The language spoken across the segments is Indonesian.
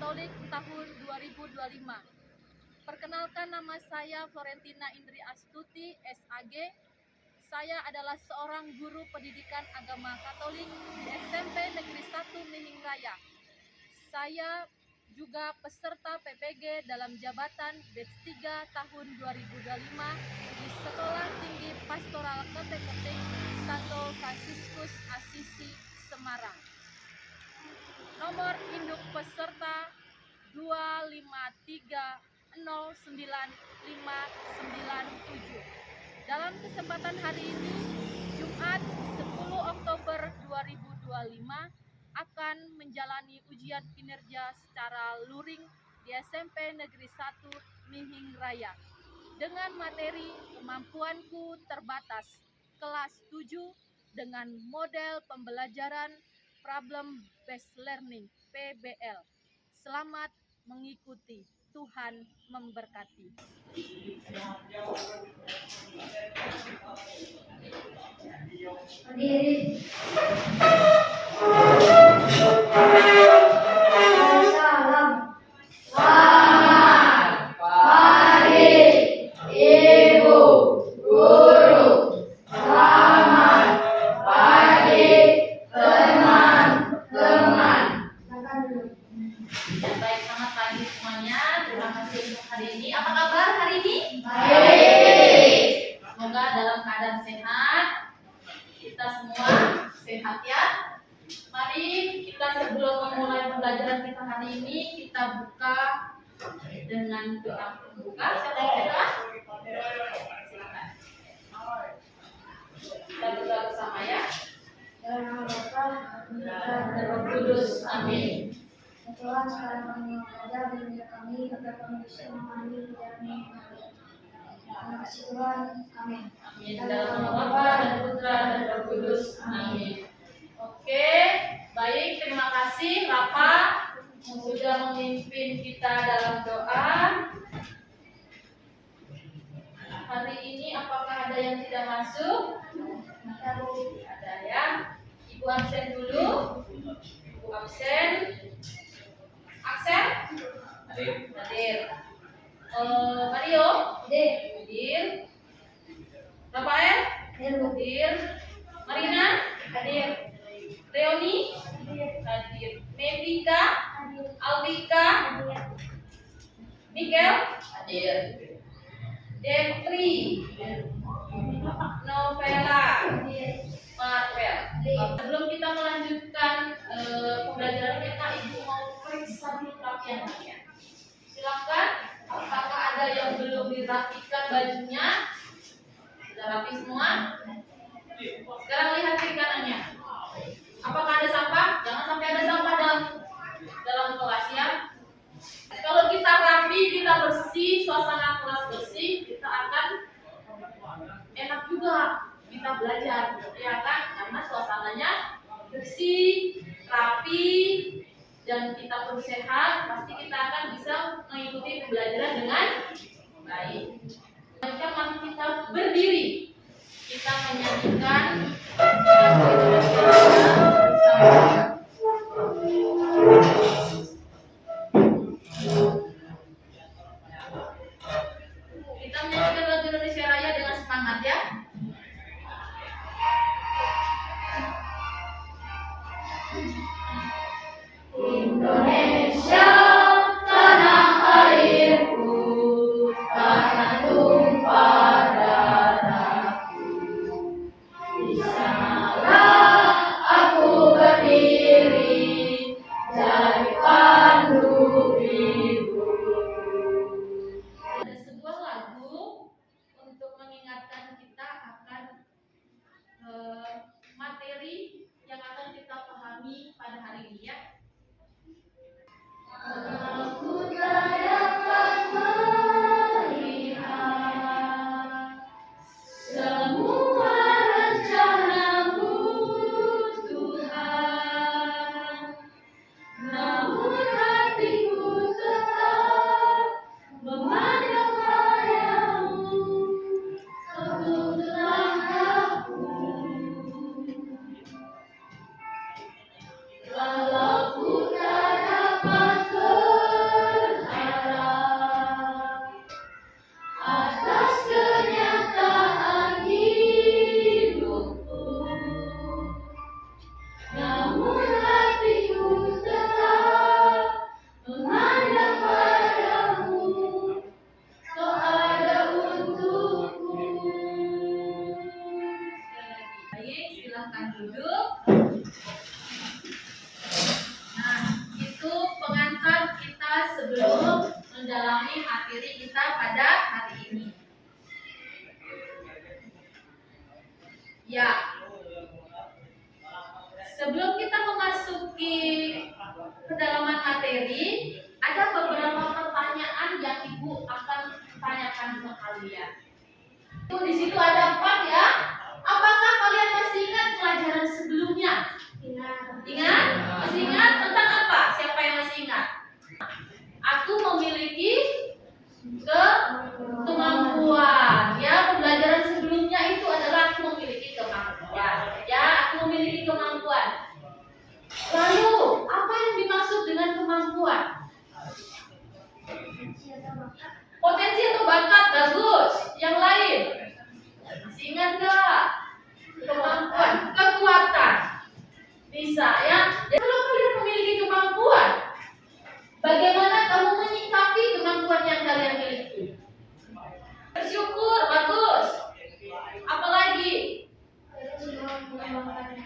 Katolik tahun 2025. Perkenalkan, nama saya Florentina Indri Astuti, SAG. Saya adalah seorang guru pendidikan agama Katolik di SMP Negeri 1 Mihing Raya. Saya juga peserta PPG dalam jabatan batch 3 tahun 2025 di Sekolah Tinggi Pastoral Keteketing Santo Fransiskus Asisi, Semarang. Nomor induk peserta 253099597. Dalam kesempatan hari ini, Jumat 10 Oktober 2025, akan menjalani ujian kinerja secara luring di SMP Negeri 1 Mihing Raya dengan materi kemampuanku terbatas kelas 7 dengan model pembelajaran Problem Based Learning (PBL). Selamat mengikuti. Tuhan memberkati. Berdiri. Salam. Selamat pagi, Ibu Guru. Selamat pagi, teman-teman. Baik, selamat pagi semuanya. Terima kasih untuk hari ini. Apa kabar hari ini? Baik. Semoga dalam keadaan sehat. Kita semua sehat ya. Mari kita sebelum memulai pembelajaran kita hari ini, kita buka dengan doa pembuka. Siapa yang berdoa? Silakan. Kita berdoa bersama ya. Dalam nama Bapa Dan Roh Kudus. Amin. Tuhan, sekarang kami mengajar dan mendidik kami agar kami bisa memahami perjalanan hidup kami. Terima kasih Tuhan. Amin. Amin. Dalam nama Bapa dan Putra dan Roh Kudus. Amin. Oke, baik. Terima kasih Rapa yang sudah memimpin kita dalam doa. Hari ini apakah ada yang tidak masuk? Ada ya. Ibu absen dulu. Ibu absen. Aksen? Hadir. Mario? Hadir. Rafael? Hadir. Marina? Hadir. Leoni? Hadir. Mevika? Alvika? Miguel? Hadir. Depri? Novela? Marvel. Sebelum kita melanjutkan pembelajaran kita, Ibu mau periksa dulu rapian kalian. Silakan. Apakah ada yang belum dirapikan bajunya? Sudah rapi semua? Sekarang lihat kiri kanannya. Apakah ada sampah? Jangan sampai ada sampah dalam kelas ya. Kalau kita rapi, kita bersih, suasana kelas bersih, kita akan enak juga kita belajar, ya kan? Karena suasananya bersih, rapi, dan kita pun sehat, pasti kita akan bisa mengikuti pembelajaran dengan baik. Mari kita berdiri, kita menyanyikan lagu Indonesia bersama. Kita menyanyikan lagu Indonesia Raya dengan semangat ya. Indonesia, tanah airku, tanah tumpah darahku. Di sanalah aku berdiri, jadi pandu ibu. Ada sebuah lagu untuk mengingatkan kita akan materi yang akan kita pahami pada hari ini ya. Aku tak dapat melihat semua rencana-Mu, Tuhan, namun hatiku tetap memahami materi kita pada hari ini. Ya, sebelum kita memasuki kedalaman materi, ada beberapa pertanyaan yang Ibu akan tanyakan ke kalian. Itu di situ ada 4 ya. Apakah kalian masih ingat pelajaran sebelumnya? Ingat? Masih ingat tentang apa? Siapa yang masih ingat? Aku memiliki kemampuan. Ya, pembelajaran sebelumnya itu adalah aku memiliki kemampuan. Ya, aku memiliki kemampuan. Lalu, apa yang dimaksud dengan kemampuan? Potensi atau bakat, bagus. Yang lain? Masih ingat gak? Kemampuan, kekuatan. Bisa ya. Jadi kalau kalian memiliki kemampuan, bagaimana kamu menyikapi kemampuan yang kalian miliki? Bersyukur, bagus. Apalagi?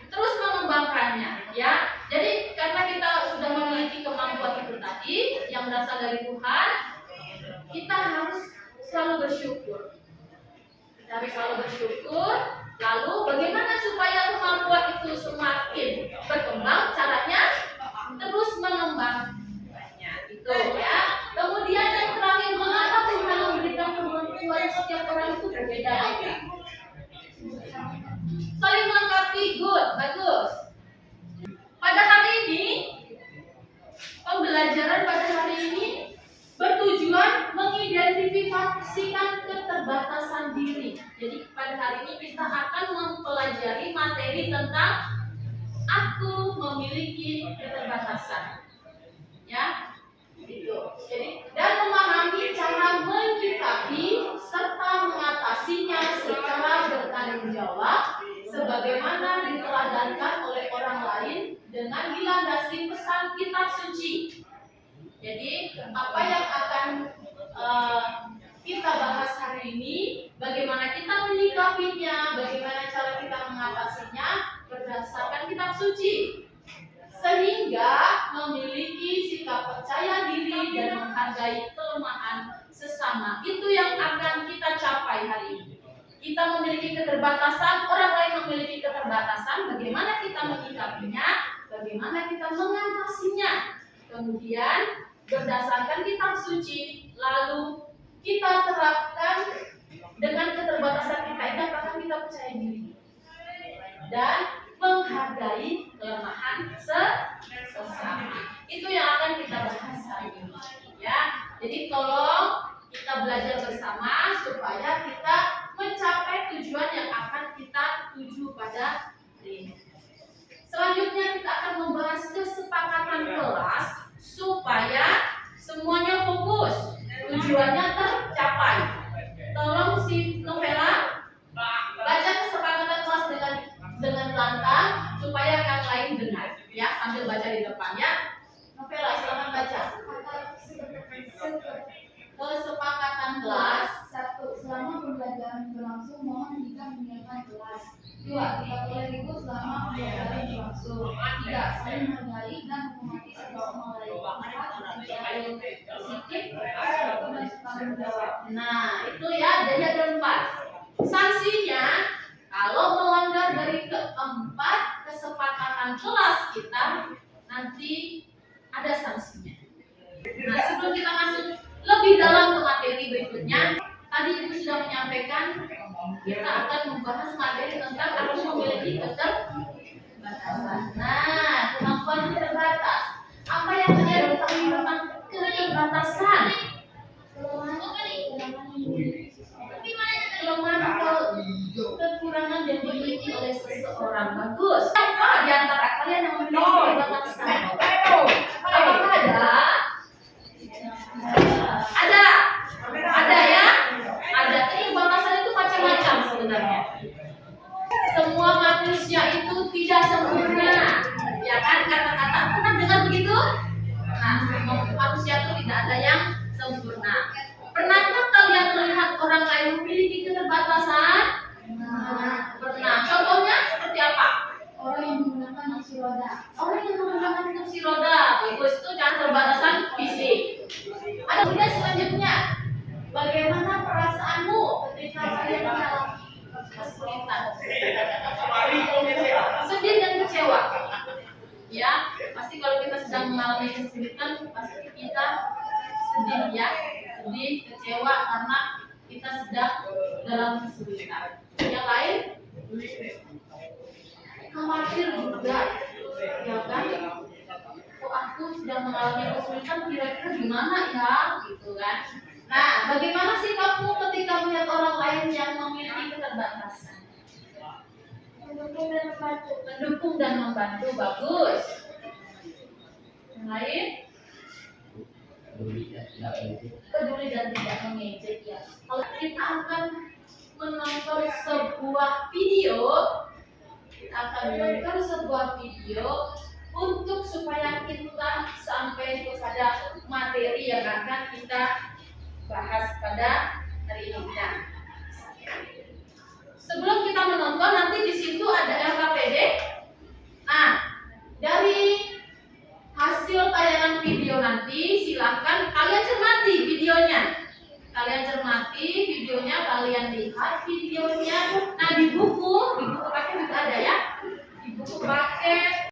Terus mengembangkannya, ya. Jadi karena kita sudah memiliki kemampuan itu tadi yang berasal dari Tuhan, kita harus selalu bersyukur. Kita harus selalu bersyukur. Lalu bagaimana supaya kemampuan itu semakin berkembang? Caranya terus mengembangkannya, itu ya. Kemudian yang terakhir, mengapa Tuhan memberikan kemampuan setiap orang itu berbeda-beda? Saling melengkapi, good, bagus. Pada hari ini, pembelajaran pada hari ini bertujuan mengidentifikasikan keterbatasan diri. Jadi pada hari ini kita akan mempelajari materi tentang aku memiliki keterbatasan. Ya, itu. Jadi dan memahami cara menyikapi serta mengatasinya secara bertanggung jawab, sebagaimana diteladankan oleh orang lain dengan dilandasi pesan kitab suci. Jadi apa yang akan kita bahas hari ini, bagaimana kita menyikapinya, bagaimana cara kita mengatasinya berdasarkan kitab suci, sehingga memiliki sikap percaya diri dan menghargai kelemahan sesama. Itu yang akan kita capai hari ini. Kita memiliki keterbatasan, orang lain memiliki keterbatasan, bagaimana kita menyikapinya, bagaimana kita mengatasinya. Kemudian berdasarkan kitab suci, lalu kita terapkan dengan keterbatasan kita ini, apakah kita percaya diri dan menghargai kelemahan sesama. Itu yang akan kita bahas hari ini, ya. Jadi tolong kita belajar bersama supaya kita mencapai tujuan yang akan kita tuju pada hari ini. Selanjutnya kita akan membahas kesepakatan kelas supaya semuanya fokus, tujuannya tercapai. Tolong si Novela baca kesepakatan kelas dengan lantang supaya yang lain dengar, ya, sambil baca di depan, ya. Novela, silakan baca. Kesepakatan kelas. 1. Selama pembelajaran berlangsung, mohon jika menyiapkan kelas. 2. Tidak boleh ribut selama pembelajaran berlangsung. 3. Saling menghargai dan menghormati satu sama lain. 4. Tidak boleh positif, satu dan tanggung jawab. Nah, itu ya, jadi ada 4. Sanksinya, kalau melanggar dari keempat kesepakatan kelas kita, nanti ada sanksinya. Nah, sebelum kita masuk lebih dalam ke materi berikutnya, tadi Ibu sudah menyampaikan kita akan membahas materi tentang aku memiliki keterbatasan. Nah, kemampuan terbatas. Apa yang terjadi tentang keterbatasan? Kelemahan atau kekurangan yang dimiliki oleh seseorang. Bagus. Siapa di antara kalian yang memiliki keterbatasan? Apakah ada? Ada ya? Ada. Keterbatasan itu macam-macam sebenarnya. Semua manusia itu tidak sempurna. Ya kan, kata-kata pernah dengar begitu? Nah, manusia itu tidak ada yang sempurna. Pernahkah kalian melihat orang lain memiliki keterbatasan? Pernah. Contohnya seperti apa? Orang yang menggunakan kursi roda. Orang yang menggunakan kursi roda. Bagus, itu cara keterbatasan fisik. Ada juga selanjutnya. ketika kalian mengalami kesulitan, sedih dan kecewa, ya pasti kalau kita sedang mengalami kesulitan pasti kita sedih, ya sedih, kecewa karena kita sedang dalam kesulitan. Yang lain khawatir juga, ya kan? Kok aku sedang mengalami kesulitan, kira-kira gimana ya, gitu kan? Nah, bagaimana sih kamu ketika melihat orang lain yang memiliki keterbatasan? Mendukung dan membantu, bagus. Yang lain? Peduli dan tidak mengejek, ya. Kalau kita akan menonton sebuah video, untuk supaya kita sampai kepada materi yang akan kita bahas pada hari ini. Nah, sebelum kita menonton, nanti di situ ada LKPD. Nah, dari hasil tayangan video nanti silahkan kalian cermati videonya. Kalian cermati videonya, kalian lihat videonya. Nah, di buku paket juga ada, ya. Di buku paket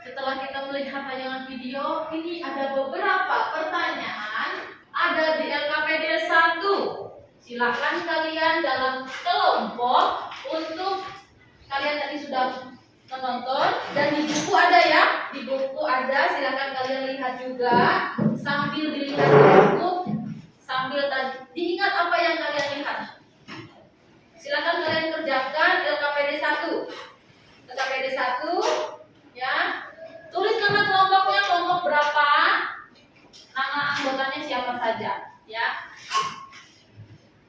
setelah kita melihat tayangan video, ini ada beberapa pertanyaan ada di LKPD 1. Silahkan kalian dalam kelompok untuk kalian tadi sudah menonton, dan di buku ada, ya. Di buku ada, silahkan kalian lihat juga sambil dilihat di buku, sambil diingat apa yang kalian lihat. Silahkan kalian kerjakan LKPD 1. LKPD 1, ya. Tulis nama kelompoknya, kelompok berapa, nama anggotanya siapa saja, ya.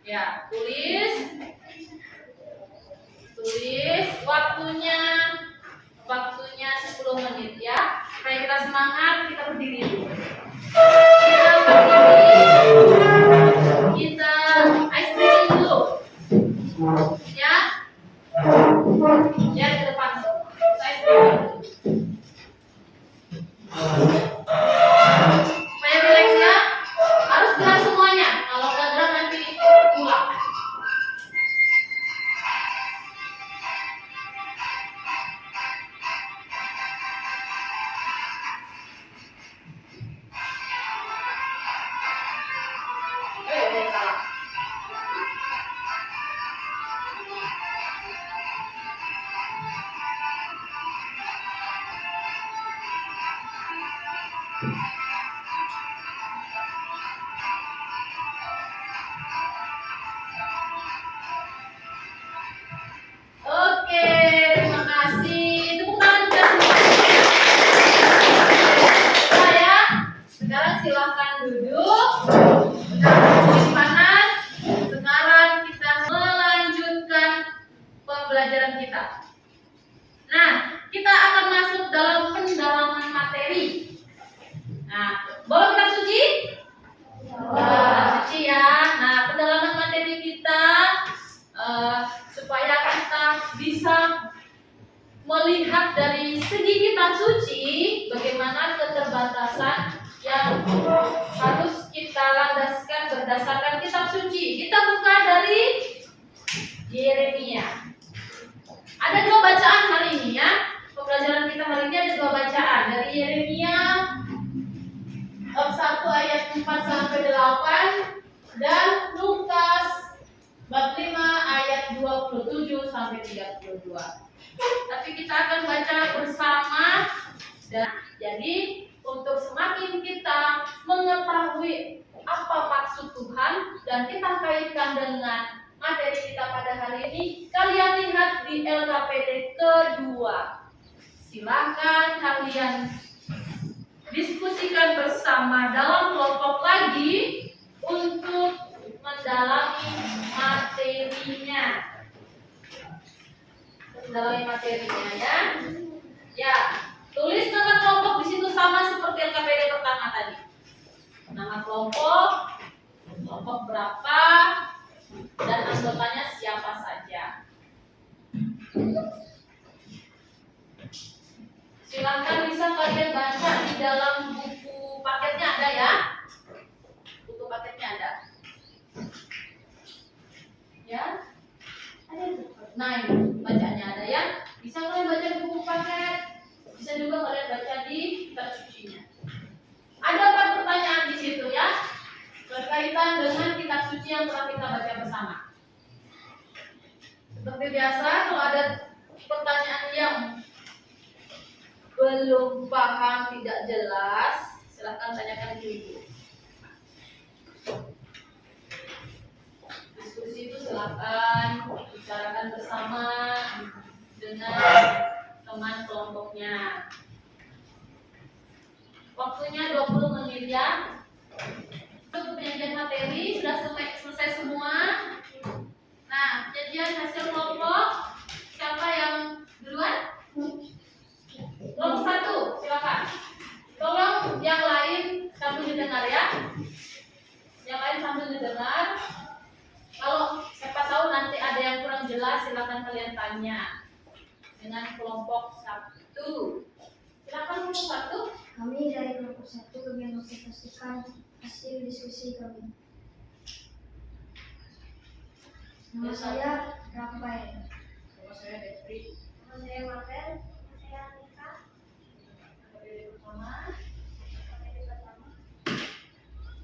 Ya, tulis waktunya 10 menit, ya. Supaya kita semangat, kita berdiri dulu. Kita berdiri, kita ice breaking dulu, ya. Ya, ke depan. Ice breaking. Supaya relax, ya. Harus gerak semuanya. Kalau nggak gerak nanti pulang. Salah. Oke, terima kasih. Tepuk tangan kita semua. Saya sekarang silahkan duduk. Sekarang panas. Sekarang kita melanjutkan pembelajaran kita. Nah, kita akan masuk dalam pendalaman materi. Nah, bawa kitab suci? Suci, ya. Nah, pendalaman materi kita supaya kita bisa melihat dari segi kitab suci bagaimana keterbatasan yang harus kita landaskan berdasarkan kitab suci. Kita buka dari Yeremia. Ada 2 bacaan hari ini, ya. Pembelajaran kita hari ini ada 2 bacaan dari Yeremia bab 1 ayat 4 sampai 8 dan Lukas bab 5 ayat 27 sampai 32. Tapi kita akan baca bersama, dan jadi untuk semakin kita mengetahui apa maksud Tuhan dan kita kaitkan dengan materi kita pada hari ini. Kalian lihat di LKPD kedua. Silakan kalian diskusikan bersama dalam kelompok lagi untuk mendalami materinya. Mendalami materinya ya. Ya, tulis nama kelompok di situ sama seperti LKPD pertama tadi. Nama kelompok, kelompok berapa, dan anggotanya siapa saja. Silakan bisa kalian baca di dalam buku paketnya ada ya. Buku paketnya ada. Ya. Nah, ini bacanya ada ya. Bisa kalian baca di buku paket. Bisa juga kalian baca di kitab sucinya. Ada 4 pertanyaan di situ ya. Berkaitan dengan kitab suci yang telah kita baca bersama. Seperti biasa, kalau ada pertanyaan yang belum paham, tidak jelas, silahkan tanyakan ke ibu. Diskusi itu silahkan bicarakan bersama dengan teman kelompoknya. Waktunya 20 menit ya. Untuk penyajian materi sudah selesai semua. Nah, penyajian hasil kelompok siapa yang duluan? Kelompok 1, silakan. Tolong yang lain sambil didengar ya. Yang lain sambil didengar. Kalau siapa tahu nanti ada yang kurang jelas, silakan kalian tanya dengan kelompok 1. Silakan kelompok 1. Kami dari kelompok 1 ingin mempresentasikan hasil diskusi kami. Nama saya Rafael. Nama saya Detri. Nama saya Rafael. Nama saya Nika. Pertama,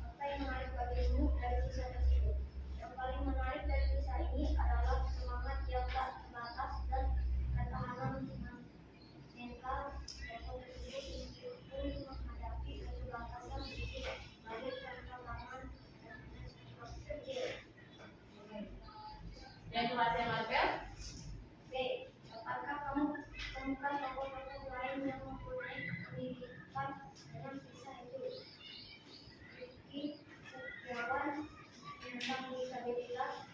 Apa yang menarik bagimu dari kisah tersebut? Yang paling menarik dari kisah ini adalah semangat yang tak terbatas dan ketahanan mental tokoh tersebut untuk menghadapi keterbatasan fisik baik tantangan dan kecil. yang kelas yang Marvel. B. Apakah kamu temukan tokoh-tokoh lain yang mempunyai kehidupan dengan kisah itu? Rifki Setiawan, penyandang disabilitas,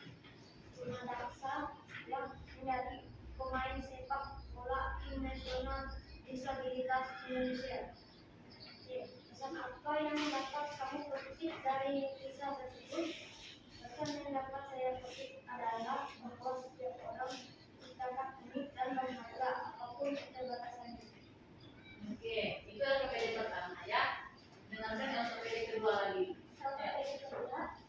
tunadaksa yang menjadi pemain sepak bola tim nasional disabilitas Indonesia. C. Pesan apa yang dapat kamu petik dari kisah tersebut? Pesan yang dapat saya petik adalah bahwa setiap orang diciptakan unik dan berharga apapun keterbatasannya. Oke, itu LKPD pertama ya. Dengarkan LKPD kedua lagi. LKPD kedua,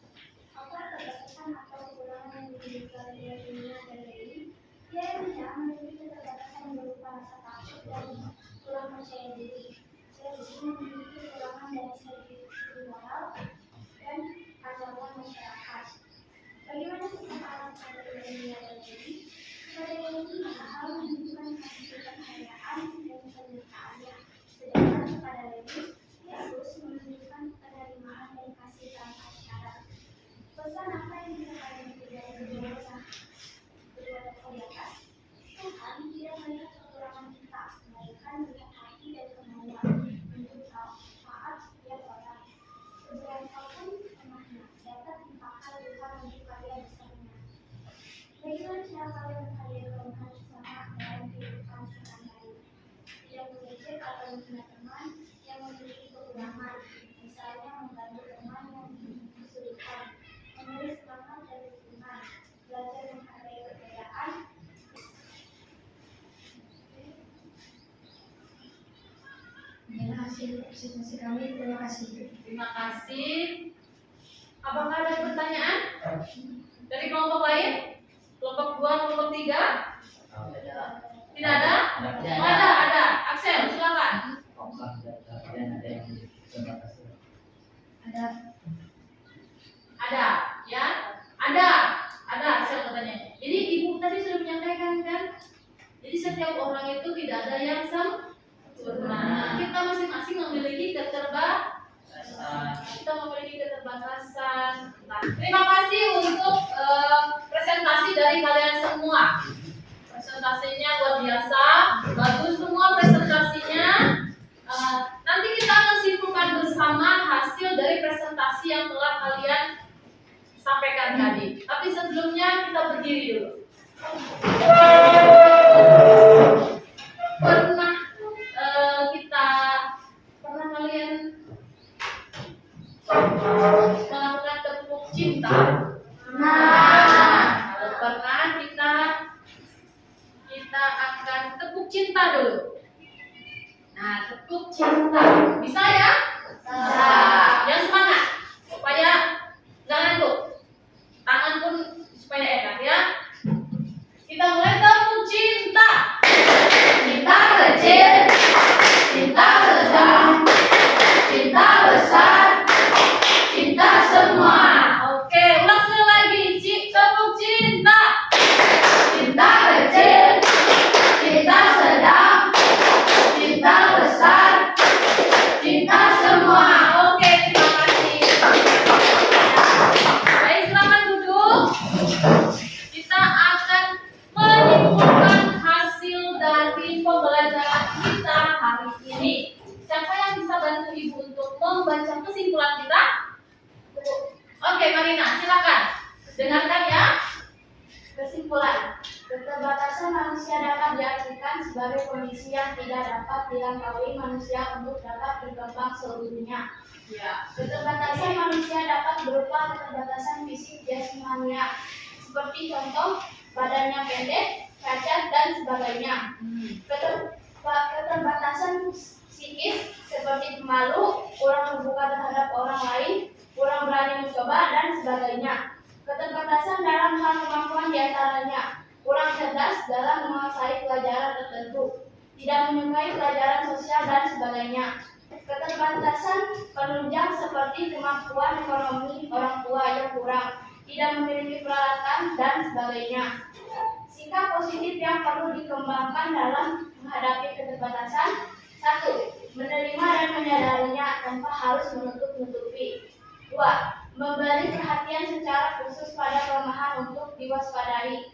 apa keterbatasan atau kekurangan yang dimiliki oleh dunia dan diri? Dia tidak memiliki keterbatasan berupa rasa takut dan kurang percaya diri. Dia bisa memiliki kekurangan dari segi moral dan keagamaan masyarakat. Bagaimana sikap alam pada dunia dan diri? Pada diri hal menunjukkan kasih kekayaan dan kenyataannya. Sedangkan kepada Lewi, Yesus menunjukkan penerimaan dan kasih tanpa syarat. Pesan apa yang bisa kalian petik dari kedua tokoh di atas? Tuhan tidak melihat kekurangan kita, melainkan melihat hati dan kemauan untuk taat setiap orang. Seberapapun lemahnya dapat dipakai Tuhan untuk karya besarnya. Bagaimana cara kalian melakukan bersama dalam kehidupan sehari-hari? Tidak mengejek atau menghina teman yang memiliki kekurangan, misalnya membantu teman yang kesulitan, memberi semangat dan dukungan, belajar menghargai perbedaan. Inilah hasil presentasi kami. Terima kasih. Terima kasih. Apakah ada pertanyaan dari kelompok lain? Kelompok 2, kelompok 3? Tidak ada? Ada. Axel, silakan. Ada. Ya? Ada Axel katanya. Jadi ibu tadi sudah menyampaikan kan? Jadi setiap orang itu tidak ada yang sempurna. Kita masing-masing memiliki keterbatasan. Terima kasih untuk presentasi presentasi dari kalian semua. Presentasinya luar biasa, bagus semua presentasinya. Nanti kita akan simpulkan bersama hasil dari presentasi yang telah kalian sampaikan tadi. Tapi sebelumnya kita berdiri dulu. Pernah kalian melakukan tepuk cinta? Kalau pernah, kita akan tepuk cinta dulu. Nah, tepuk cinta. Bisa ya? Yang semangat supaya nggak ngantuk. Tangan pun supaya enak ya. Kita mulai tepuk cinta. Cinta kecil, cinta sedang, cinta besar, cinta semua. Oke, ulang sekali lagi. Tepuk cinta. Cinta kecil, cinta sedang, cinta besar, cinta semua. Oke, terima kasih. Baik, silakan duduk. Kita akan menyimpulkan hasil dari pembelajaran kita hari ini. Siapa yang bisa bantu Ibu untuk membaca kesimpulan kita? Oke, Marina, silakan. Dengarkan ya. Kesimpulan, keterbatasan manusia dapat diartikan sebagai kondisi yang tidak dapat dilampaui manusia untuk dapat berkembang seluruhnya. Ya. Keterbatasan manusia dapat berupa keterbatasan fisik jasmania, seperti contoh badannya pendek, cacat, dan sebagainya. Keterbatasan psikis seperti pemalu, kurang terbuka terhadap orang lain, kurang berani mencoba, dan sebagainya. Keterbatasan dalam hal kemampuan diantaranya kurang cerdas dalam menguasai pelajaran tertentu, tidak menyukai pelajaran sosial, dan sebagainya. Keterbatasan penunjang seperti kemampuan ekonomi orang tua yang kurang, tidak memiliki peralatan, dan sebagainya. Sikap positif yang perlu dikembangkan dalam menghadapi keterbatasan: 1. Menerima dan menyadarinya tanpa harus menutup-nutupi. 2. Memberi perhatian secara khusus pada kelemahan untuk diwaspadai,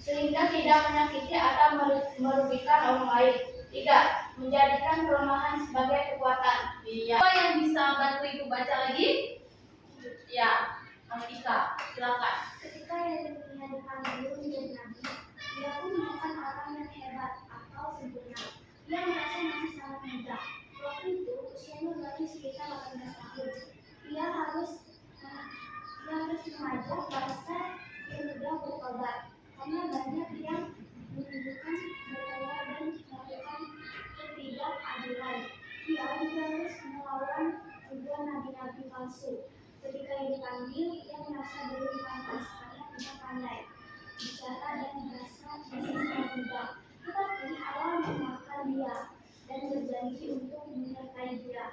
sehingga tidak menyakiti atau merugikan orang lain. 3. Menjadikan kelemahan sebagai kekuatan. Iya. Apa yang bisa bantu Ibu baca lagi? Ya, Ika, silakan. Ketika Yeremia dipanggil menjadi nabi, dia pun bukan orang yang hebat atau sempurna. Dia merasa masih sangat muda. Waktu itu usianya baru sekitar 18 tahun. Dia harus mengajak bangsa Yehuda bertobat, karena banyak yang menunjukkan bertobat dan melakukan ketidakadilan. Dia juga harus melawan juga nabi-nabi palsu. Ketika ia dipanggil, ia merasa belum pantas karena tidak pandai bicara dan merasa masih sangat muda. Tetapi Allah memaafkan dia dan berjanji untuk menyertai dia.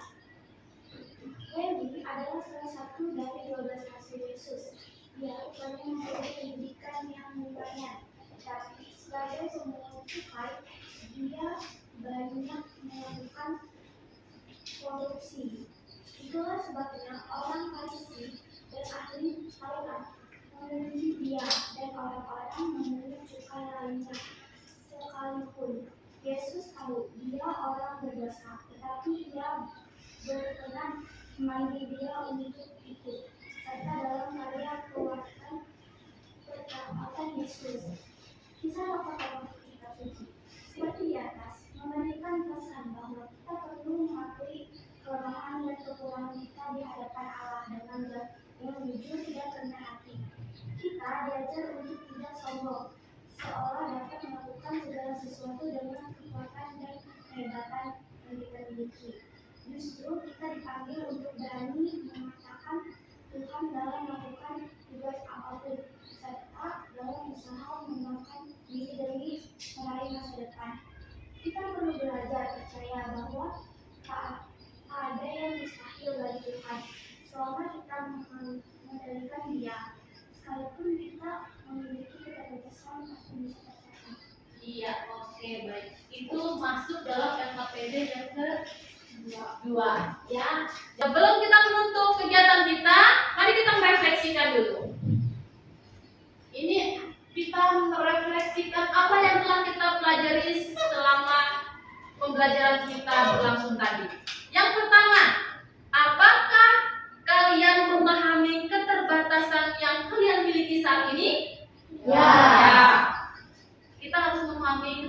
Lewi adalah salah satu dari 12 rasul Yesus. Dia rupanya memiliki pendidikan yang lumayan, tapi sebagai pemungut cukai, dia banyak melakukan korupsi. Itulah sebabnya orang Farisi dan ahli Taurat membenci dia, dan orang-orang memungut cukai lainnya sekalipun. Yesus tahu dia orang berdosa, tetapi dia berkenan memanggil dia untuk itu, serta dalam karya pertapaan Yesus. Kisah Rasul Kitab Suci seperti di atas memberikan pesan bahwa kita perlu mengakui kelemahan dan kekurangan kita di hadapan Allah dengan jujur, tidak rendah hati. Kita diajar untuk tidak sombong, seolah dapat melakukan segala sesuatu dengan kekuatan dan kehebatan yang kita miliki. Justru kita dipanggil untuk berani mengatakan Tuhan dalam melakukan tugas apapun, serta dalam usaha mengembangkan diri demi meraih masa depan. Kita perlu belajar percaya bahwa tak ada yang mustahil bagi Tuhan, selama kita mengendalikan Dia. Sekalipun kita memiliki keterbatasan pasti bisa tercapai. Iya, oke, baik. Itu masuk dalam LKPD yang ke-2 ya. Sebelum kita menutup kegiatan kita, mari kita merefleksikan dulu. Ini pembelajaran kita berlangsung tadi. Yang pertama, apakah kalian memahami keterbatasan yang kalian miliki saat ini? Ya. Kita harus memahami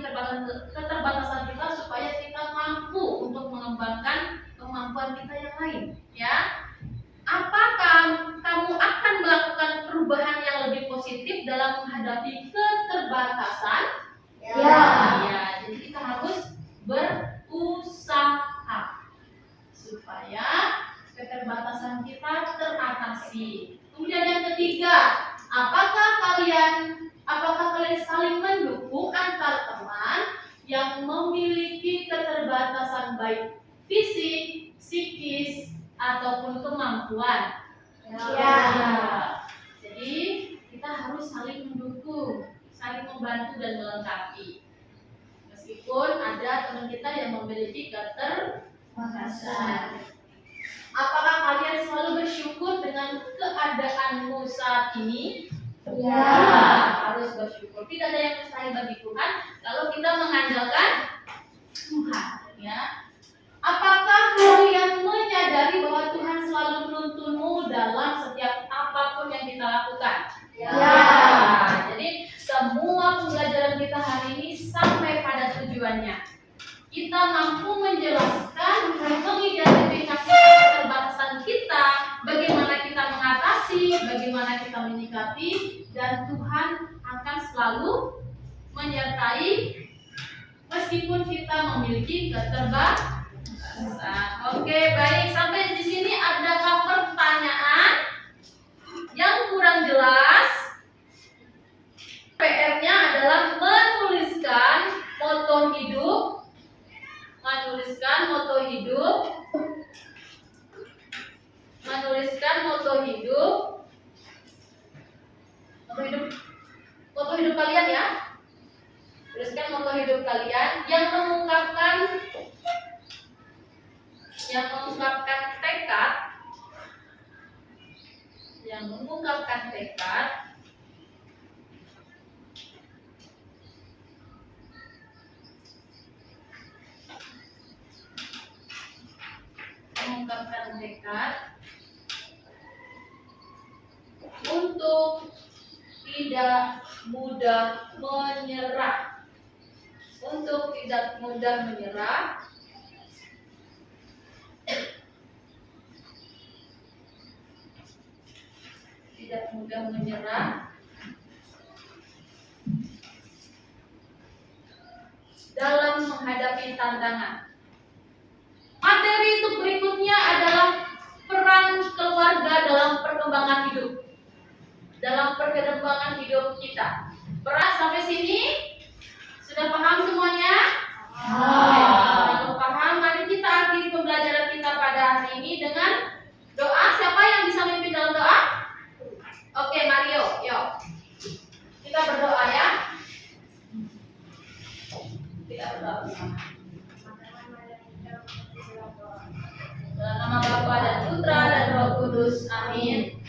keterbatasan kita supaya kita mampu untuk mengembangkan kemampuan kita yang lain. Ya. Apakah kamu akan melakukan perubahan yang lebih positif dalam menghadapi keterbatasan? Ya. Jadi kita harus berusaha supaya keterbatasan kita teratasi. Kemudian yang ketiga, apakah kalian saling mendukung antar teman yang memiliki keterbatasan baik fisik, psikis, ataupun kemampuan? Ya. Jadi kita harus saling mendukung, saling membantu dan melengkapi. Meskipun ada teman kita yang memiliki keterbatasan. Apakah kalian selalu bersyukur dengan keadaanmu saat ini? Ya. Harus bersyukur. Tidak ada yang mustahil bagi Tuhan kalau kita mengandalkan Tuhan. Ya. Apakah kalian menyadari bahwa Tuhan selalu menuntunmu dalam setiap apapun yang kita lakukan? Ya. Jadi semua pembelajaran kita hari ini sampai pada tujuannya. Kita mampu menjelaskan, mengidentifikasi keterbatasan kita, bagaimana kita mengatasi, bagaimana kita menyikapi, dan Tuhan akan selalu menyertai meskipun kita memiliki keterbatasan. Oke, baik. Sampai di sini adakah pertanyaan yang kurang jelas? PR-nya adalah menuliskan moto hidup. Menuliskan moto hidup kalian ya. Tuliskan moto hidup kalian yang mengungkapkan tekad untuk tidak mudah menyerah. Dalam menghadapi tantangan. Materi untuk berikutnya adalah peran keluarga dalam perkembangan hidup kita. Peran sampai sini sudah paham semuanya? Kalau paham, mari kita akhiri pembelajaran kita pada hari ini dengan doa. Siapa yang bisa memimpin dalam doa? Oke, Mario, yuk. Kita berdoa ya. Kita berdoa bersama. Dalam nama Bapa dan Putra dan Roh Kudus. Amin.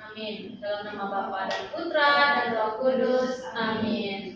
Amin. Dalam nama Bapa dan Putra dan Roh Kudus. Amin.